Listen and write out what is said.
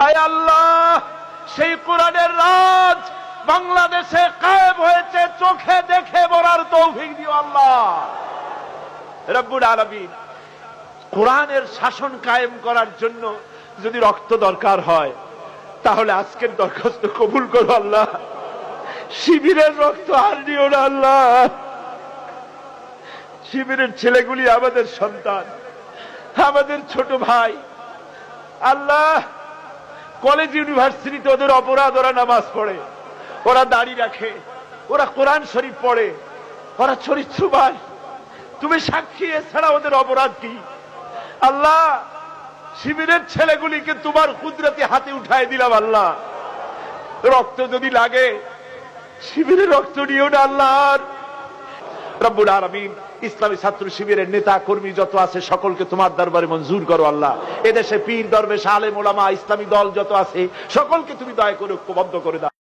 আয় আল্লাহ, সেই কোরআনের রাজ বাংলাদেশে কায়েম হয়েছে, চোখে দেখে বলার তৌফিক দিও আল্লাহ রব্বুল আলামিন। কোরআনের শাসন কায়েম করার জন্য যদি রক্ত দরকার হয়, তাহলে আজকের দরখাস্ত কবুল করো আল্লাহ। শিবিরের রক্ত আর নিও না আল্লাহ। শিবিরের ছেলেগুলি আমাদের সন্তান, আমাদের ছোট ভাই আল্লাহ। কলেজ ইউনিভার্সিটিতে ওদের অপরাধ, ওরা নামাজ পড়ে, ওরা দাড়ি রাখে, ওরা কোরআন শরীফ পড়ে, ওরা চরিত্রবান। তুমি সাক্ষী, এছাড়া ওদের অপরাধ কি আল্লাহ? শিবিরের ছেলেগুলিকে তোমার কুদরতি হাতে উঠায় দিলাম আল্লাহ। রক্ত যদি লাগে শিবিরের রক্ত নিও না আল্লাহ রব্বুল আলামিন। ইসলামী ছাত্র শিবিরের নেতা কর্মী যত আছে সকলকে তোমার দরবারে মঞ্জুর করো আল্লাহ। এদেশে পীর দরবেশ আলেম ওলামা ইসলামী দল যত আছে সকলকে তুমি দয়া করে ঐক্যবদ্ধ করে দাও।